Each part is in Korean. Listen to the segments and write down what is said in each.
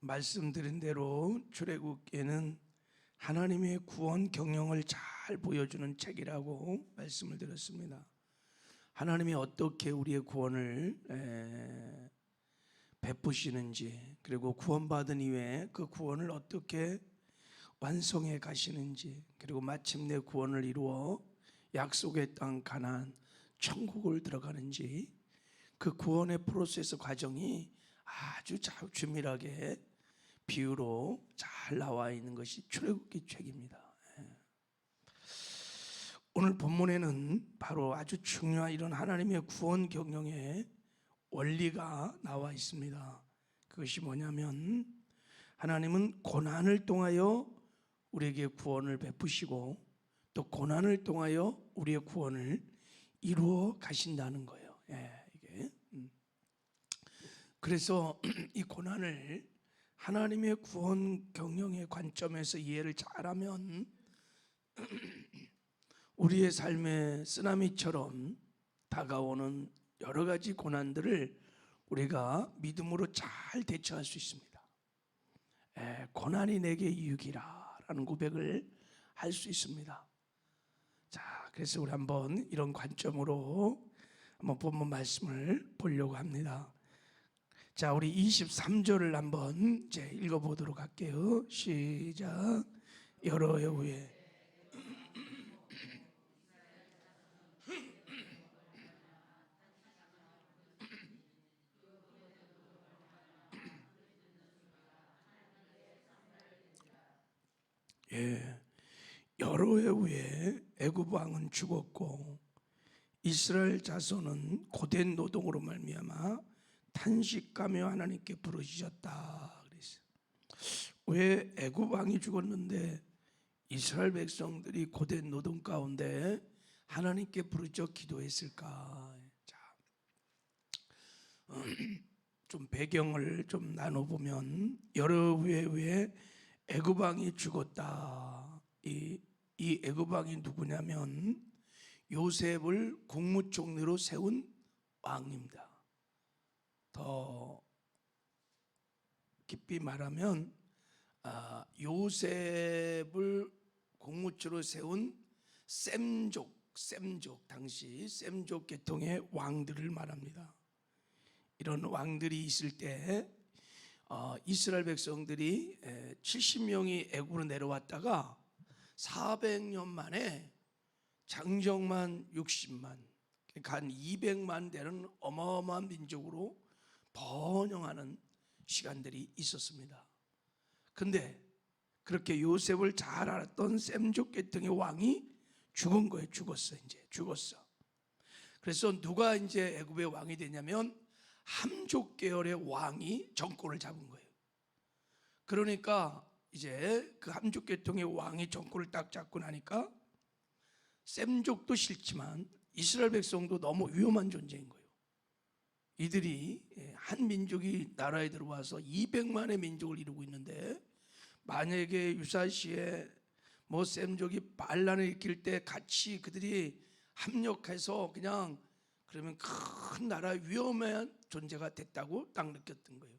말씀드린 대로 출애굽기는 하나님의 구원 경영을 잘 보여주는 책이라고 말씀을 드렸습니다. 하나님이 어떻게 우리의 구원을 베푸시는지, 그리고 구원받은 이후에 그 구원을 어떻게 완성해 가시는지, 그리고 마침내 구원을 이루어 약속의 땅 가나안 천국을 들어가는지, 그 구원의 프로세스 과정이 아주 주밀하게 비유로 잘 나와 있는 것이 출애굽기 책입니다. 오늘 본문에는 바로 아주 중요한 이런 하나님의 구원 경영의 원리가 나와 있습니다. 그것이 뭐냐면, 하나님은 고난을 통하여 우리에게 구원을 베푸시고 또 고난을 통하여 우리의 구원을 이루어 가신다는 거예요. 이게 그래서 이 고난을 하나님의 구원 경영의 관점에서 이해를 잘하면 우리의 삶의 쓰나미처럼 다가오는 여러 가지 고난들을 우리가 믿음으로 잘 대처할 수 있습니다. 고난이 내게 유익이라 라는 고백을 할 수 있습니다. 자, 그래서 우리 한번 이런 관점으로 한번 본문 말씀을 보려고 합니다. 자, 우리 23절을 한번 이제 읽어보도록 할게요. 시작. 여러 해 후에 여러 해 후에 애굽 왕은 죽었고 이스라엘 자손은 고된 노동으로 말미암아 탄식하며 하나님께 부르짖었다 그랬어요. 왜 애굽 왕이 죽었는데 이스라엘 백성들이 고된 노동 가운데 하나님께 부르짖어 기도했을까? 자, 좀 배경을 좀 나눠보면, 여러 해 후에 애굽 왕이 죽었다. 이 애굽 왕이 누구냐면 요셉을 국무총리로 세운 왕입니다. 더 깊이 말하면 요셉을 국무총리로 세운 셈족, 당시 셈족 계통의 왕들을 말합니다. 이런 왕들이 있을 때 이스라엘 백성들이 70명이 애굽으로 내려왔다가 400년 만에 장정만 60만, 그러니까 한 200만 되는 어마어마한 민족으로 번영하는 시간들이 있었습니다. 근데 그렇게 요셉을 잘 알았던 셈족 계통의 왕이 죽은 거예요. 죽었어. 그래서 누가 이제 애굽의 왕이 되냐면 함족 계열의 왕이 정권을 잡은 거예요. 그러니까 이제 그 함족 계통의 왕이 정권을 딱 잡고 나니까 셈족도 싫지만 이스라엘 백성도 너무 위험한 존재인 거예요. 이들이 한 민족이 나라에 들어와서 200만의 민족을 이루고 있는데, 만약에 유사시에 셈족이 반란을 일으킬 때 같이 그들이 합력해서 그냥 그러면 큰 나라 위험한 존재가 됐다고 딱 느꼈던 거예요.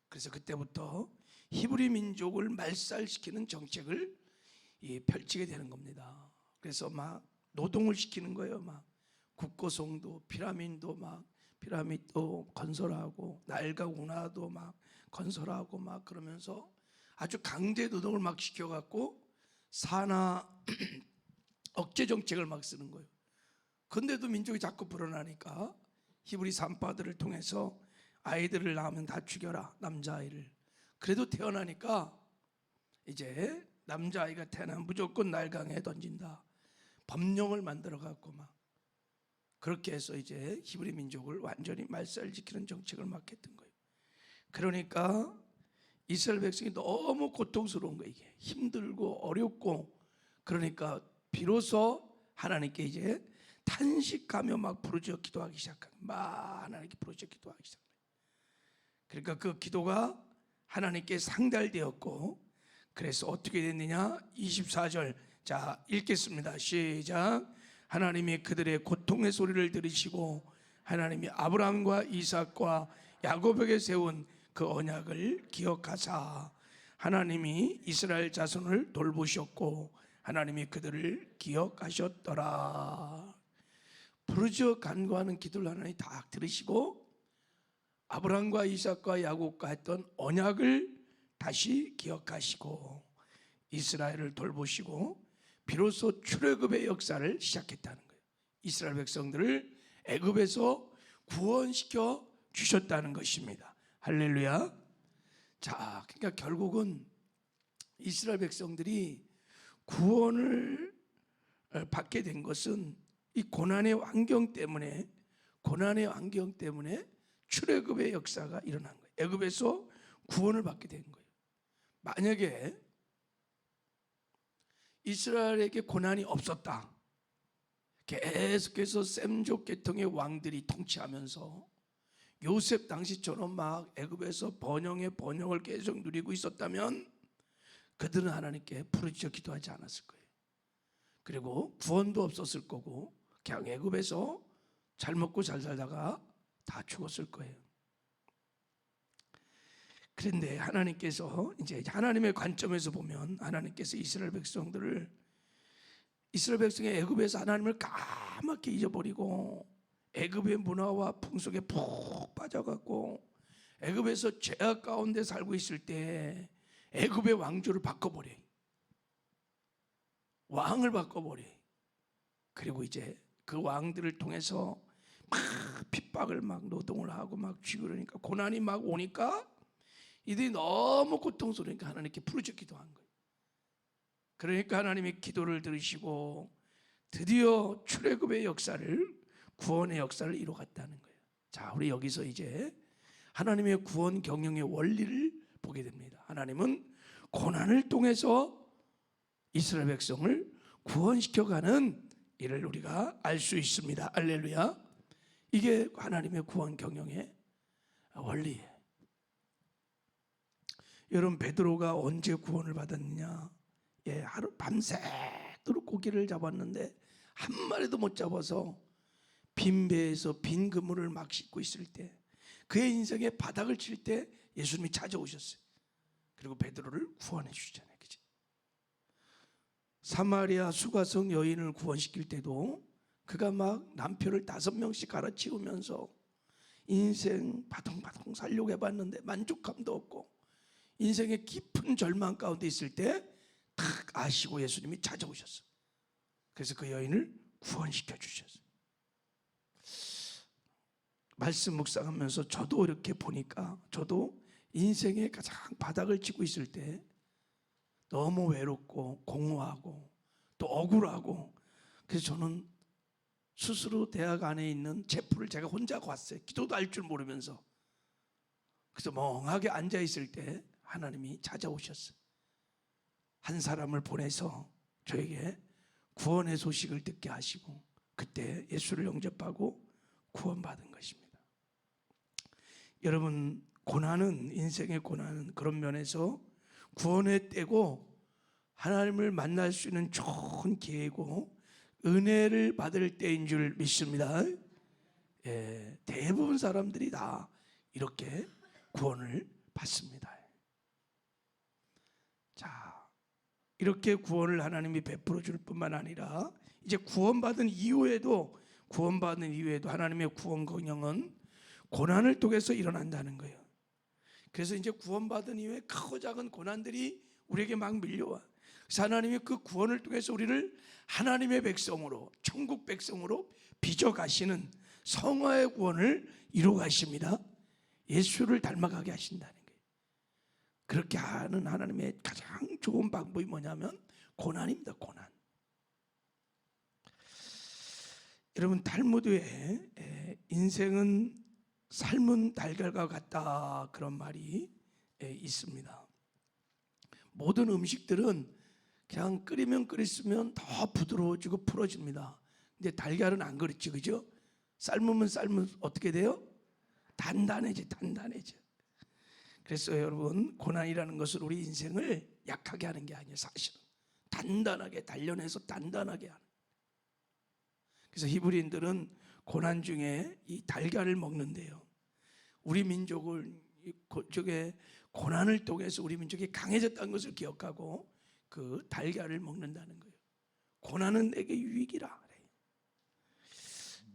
그래서 그때부터 히브리 민족을 말살시키는 정책을 펼치게 되는 겁니다. 그래서 막 노동을 시키는 거예요. 막 국고성도 피라미드도 건설하고 나일강 운하도 막 건설하고 막 그러면서 아주 강제 노동을 막 시켜갖고 산하 억제 정책을 막 쓰는 거예요. 근데도 민족이 자꾸 불어나니까 히브리 산파들을 통해서 아이들을 낳으면 다 죽여라, 남자아이를. 그래도 태어나니까 이제 남자아이가 태어나면 무조건 나일강에 던진다. 법령을 만들어 갖고 막 그렇게 해서 이제 히브리 민족을 완전히 말살시키는 정책을 막 했던 거예요. 그러니까 이스라엘 백성이 너무 고통스러운 거예요. 이게 힘들고 어렵고, 그러니까 비로소 하나님께 이제 탄식하며 막 부르짖어 기도하기 시작한, 하나님께 부르짖어 기도하기 시작한 거예요. 그러니까 그 기도가 하나님께 상달되었고, 그래서 어떻게 됐느냐? 24절, 자 읽겠습니다. 시작. 하나님이 그들의 고통의 소리를 들으시고 하나님이 아브라함과 이삭과 야곱에게 세운 그 언약을 기억하사 하나님이 이스라엘 자손을 돌보셨고 하나님이 그들을 기억하셨더라. 부르짖어 간구하는 기도를 하나님이 다 들으시고 아브라함과 이삭과 야곱과 했던 언약을 다시 기억하시고 이스라엘을 돌보시고 비로소 출애굽의 역사를 시작했다는 거예요. 이스라엘 백성들을 애굽에서 구원시켜 주셨다는 것입니다. 할렐루야. 자, 그러니까 결국은 이스라엘 백성들이 구원을 받게 된 것은 이 고난의 환경 때문에 출애굽의 역사가 일어난 거예요. 애굽에서 구원을 받게 된 거예요. 만약에 이스라엘에게 고난이 없었다, 계속해서 셈족 계통의 왕들이 통치하면서 요셉 당시처럼 막 애굽에서 번영을 계속 누리고 있었다면 그들은 하나님께 부르짖어 기도하지 않았을 거예요. 그리고 구원도 없었을 거고 그냥 애굽에서 잘 먹고 잘 살다가 다 죽었을 거예요. 그런데 하나님께서 이제 하나님의 관점에서 보면 하나님께서 이스라엘 백성의 애굽에서 하나님을 까맣게 잊어버리고 애굽의 문화와 풍속에 푹 빠져갖고 애굽에서 죄악 가운데 살고 있을 때 애굽의 왕조를 바꿔버려. 왕을 바꿔버려. 그리고 이제 그 왕들을 통해서 막 핍박을 막 노동을 하고 막 쥐고 그러니까 고난이 막 오니까 이들이 너무 고통스러우니까 하나님께 부르짖어 기도한 거예요. 그러니까 하나님이 기도를 들으시고 드디어 출애굽의 역사를, 구원의 역사를 이루어갔다는 거예요. 자, 우리 여기서 이제 하나님의 구원 경영의 원리를 보게 됩니다. 하나님은 고난을 통해서 이스라엘 백성을 구원시켜가는 일을 우리가 알 수 있습니다. 할렐루야. 이게 하나님의 구원 경영의 원리예요. 여러분, 베드로가 언제 구원을 받았느냐? 하루 밤새도록 고기를 잡았는데 한 마리도 못 잡아서 빈 배에서 빈 그물을 막 싣고 있을 때, 그의 인생의 바닥을 칠 때 예수님이 찾아오셨어요. 그리고 베드로를 구원해 주시잖아요. 그치? 사마리아 수가성 여인을 구원시킬 때도 그가 막 남편을 5명씩 갈아치우면서 인생 바둥바둥 살려고 해봤는데 만족감도 없고 인생의 깊은 절망 가운데 있을 때 탁 아시고 예수님이 찾아오셨어요. 그래서 그 여인을 구원시켜 주셨어요. 말씀 묵상하면서 저도 이렇게 보니까 저도 인생의 가장 바닥을 치고 있을 때 너무 외롭고 공허하고 또 억울하고, 그래서 저는 스스로 대학 안에 있는 제풀을 제가 혼자 갔어요. 기도도 할 줄 모르면서. 그래서 멍하게 앉아 있을 때 하나님이 찾아오셨어요. 한 사람을 보내서 저에게 구원의 소식을 듣게 하시고 그때 예수를 영접하고 구원받은 것입니다. 여러분, 인생의 고난은 그런 면에서 구원의 때고 하나님을 만날 수 있는 좋은 기회고 은혜를 받을 때인 줄 믿습니다. 대부분 사람들이 다 이렇게 구원을 받습니다. 자, 이렇게 구원을 하나님이 베풀어 줄 뿐만 아니라 이제 구원받은 이후에도 하나님의 구원 경영은 고난을 통해서 일어난다는 거예요. 그래서 이제 구원받은 이후에 크고 작은 고난들이 우리에게 막 밀려와. 그래서 하나님이 그 구원을 통해서 우리를 하나님의 백성으로, 천국 백성으로 빚어가시는 성화의 구원을 이루어가십니다. 예수를 닮아가게 하신다는 거예요. 그렇게 하는 하나님의 가장 좋은 방법이 뭐냐면 고난입니다. 고난. 여러분, 탈무드에 인생은 삶은 달걀과 같다 그런 말이 있습니다. 모든 음식들은 그냥 끓이면 끓였으면 더 부드러워지고 풀어집니다. 근데 달걀은 안 그렇지, 그죠? 삶으면 어떻게 돼요? 단단해져. 그래서 여러분, 고난이라는 것은 우리 인생을 약하게 하는 게 아니에요. 사실은 단단하게 단련해서 단단하게 하는. 그래서 히브리인들은 고난 중에 이 달걀을 먹는데요. 우리 민족은 저게 고난을 통해서 우리 민족이 강해졌다는 것을 기억하고 그 달걀을 먹는다는 거예요. 고난은 내게 유익이라.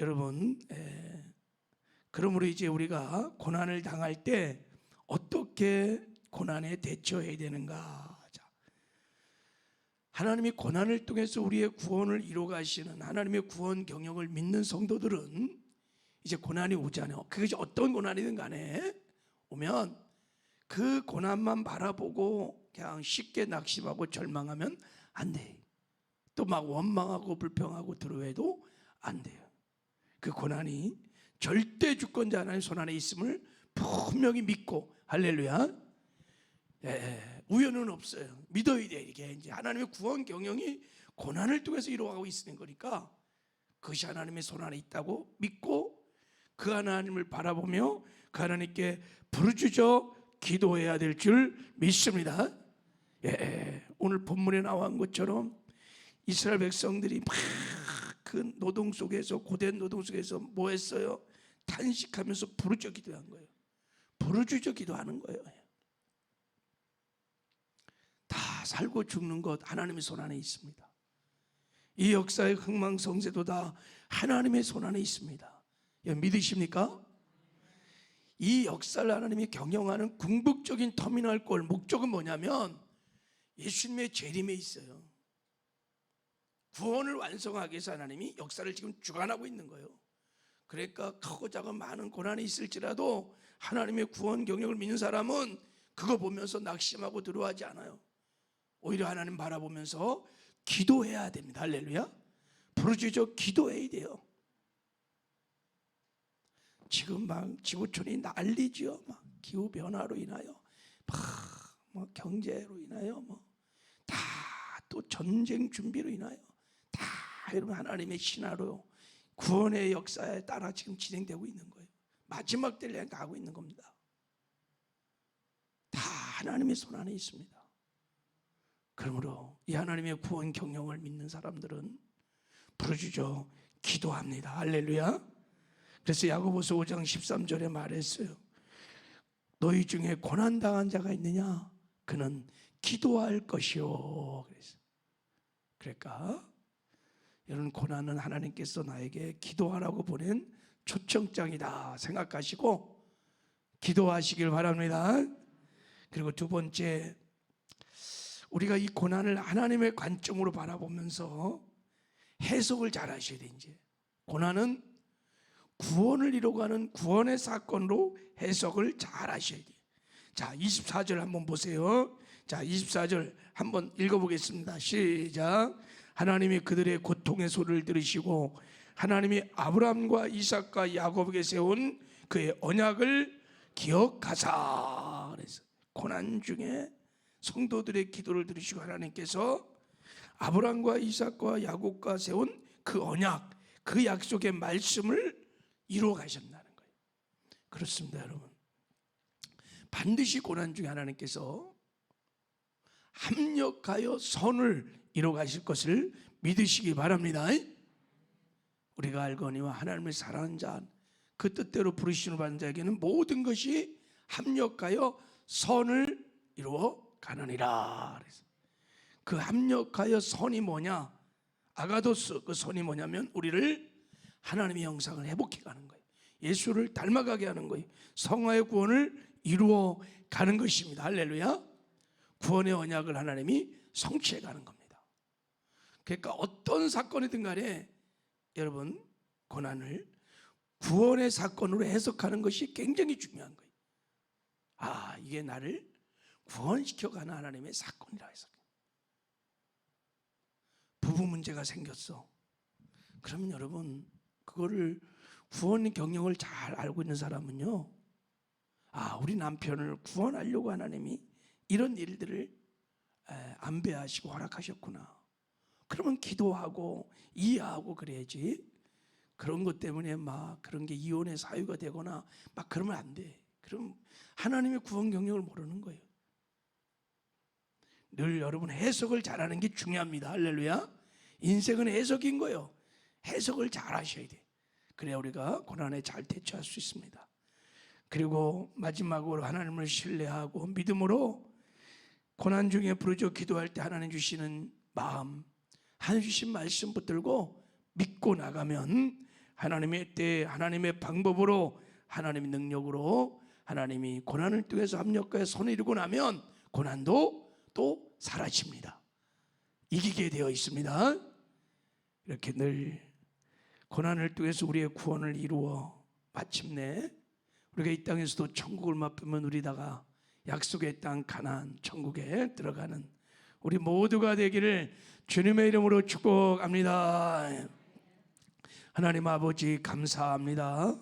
여러분, 그러므로 이제 우리가 고난을 당할 때 어떻게 고난에 대처해야 되는가? 자, 하나님이 고난을 통해서 우리의 구원을 이루어 가시는 하나님의 구원 경영을 믿는 성도들은 이제 고난이 오잖아요. 그것이 어떤 고난이든 간에 오면 그 고난만 바라보고 그냥 쉽게 낙심하고 절망하면 안 돼. 또 막 원망하고 불평하고 들어해도 안 돼요. 그 고난이 절대 주권자 하나님 손 안에 있음을 분명히 믿고, 할렐루야. 우연은 없어요. 믿어야 돼. 이게 이제 하나님의 구원 경영이 고난을 통해서 이루어가고 있는 거니까 그것이 하나님의 손 안에 있다고 믿고 그 하나님을 바라보며 그 하나님께 부르짖어 기도해야 될 줄 믿습니다. 오늘 본문에 나온 것처럼 이스라엘 백성들이 막 그 노동 속에서, 고된 노동 속에서 뭐 했어요? 탄식하면서 부르짖어 기도한 거예요. 부르짖어 기도하는 거예요. 다 살고 죽는 것 하나님의 손 안에 있습니다. 이 역사의 흥망성쇠도 다 하나님의 손 안에 있습니다. 믿으십니까? 이 역사를 하나님이 경영하는 궁극적인 터미널 목적은 뭐냐면 예수님의 재림에 있어요. 구원을 완성하기 위해서 하나님이 역사를 지금 주관하고 있는 거예요. 그러니까 크고 작은 많은 고난이 있을지라도 하나님의 구원 경영을 믿는 사람은 그거 보면서 낙심하고 두려워하지 않아요. 오히려 하나님 바라보면서 기도해야 됩니다. 할렐루야. 부르짖어 기도해야 돼요. 지금 막 지구촌이 난리죠. 막 기후 변화로 인하여, 막 경제로 인하여, 다 또 전쟁 준비로 인하여 다 여러분 하나님의 신화로 구원의 역사에 따라 지금 진행되고 있는 거예요. 마지막 때를 향해 가고 있는 겁니다. 다 하나님의 손 안에 있습니다. 그러므로 이 하나님의 구원 경영을 믿는 사람들은 부르짖어 기도합니다. 할렐루야. 그래서 야고보서 5장 13절에 말했어요. 너희 중에 고난당한 자가 있느냐? 그는 기도할 것이요. 그러니까 여러분, 고난은 하나님께서 나에게 기도하라고 보낸 초청장이다 생각하시고 기도하시길 바랍니다. 그리고 두 번째, 우리가 이 고난을 하나님의 관점으로 바라보면서 해석을 잘 하셔야 돼. 이제 고난은 구원을 이루어가는 구원의 사건으로 해석을 잘 하셔야 돼요. 자, 24절 한번 보세요. 자, 24절 한번 읽어보겠습니다. 시작. 하나님이 그들의 고통의 소리를 들으시고 하나님이 아브라함과 이삭과 야곱에게 세운 그의 언약을 기억하사. 그래서 고난 중에 성도들의 기도를 들으시고 하나님께서 아브라함과 이삭과 야곱과 세운 그 언약, 그 약속의 말씀을 이루어 가셨다는 거예요. 그렇습니다, 여러분. 반드시 고난 중에 하나님께서 합력하여 선을 이루어 가실 것을 믿으시기 바랍니다. 우리가 알거니와 하나님을 사랑하는 자, 그 뜻대로 부르심을 받은 자에게는 모든 것이 합력하여 선을 이루어 가느니라. 그래서 그 합력하여 선이 뭐냐? 아가도스, 그 선이 뭐냐면 우리를 하나님의 형상을 회복해 가는 거예요. 예수를 닮아가게 하는 거예요. 성화의 구원을 이루어 가는 것입니다. 할렐루야. 구원의 언약을 하나님이 성취해 가는 겁니다. 그러니까 어떤 사건이든 간에 여러분, 고난을 구원의 사건으로 해석하는 것이 굉장히 중요한 거예요. 아, 이게 나를 구원시켜가는 하나님의 사건이라 해서. 부부 문제가 생겼어. 그러면 여러분, 그거를 구원 경영을 잘 알고 있는 사람은요, 아, 우리 남편을 구원하려고 하나님이 이런 일들을 안배하시고 허락하셨구나. 그러면 기도하고 이해하고 그래야지. 그런 것 때문에 막 그런 게 이혼의 사유가 되거나 막 그러면 안 돼. 그럼 하나님의 구원 경영을 모르는 거예요. 늘 여러분 해석을 잘하는 게 중요합니다. 할렐루야. 인생은 해석인 거예요. 해석을 잘 하셔야 돼. 그래야 우리가 고난에 잘 대처할 수 있습니다. 그리고 마지막으로 하나님을 신뢰하고 믿음으로 고난 중에 부르짖어 기도할 때 하나님 주시는 마음, 하나님 주신 말씀 붙들고 믿고 나가면 하나님의 때, 하나님의 방법으로, 하나님의 능력으로 하나님이 고난을 통해서 합력하여 손을 이루고 나면 고난도 또 사라집니다. 이기게 되어 있습니다. 이렇게 늘 고난을 통해서 우리의 구원을 이루어 마침내 우리가 이 땅에서도 천국을 맛보며 누리다가 약속의 땅 가나안 천국에 들어가는 우리 모두가 되기를 주님의 이름으로 축복합니다. 하나님 아버지 감사합니다.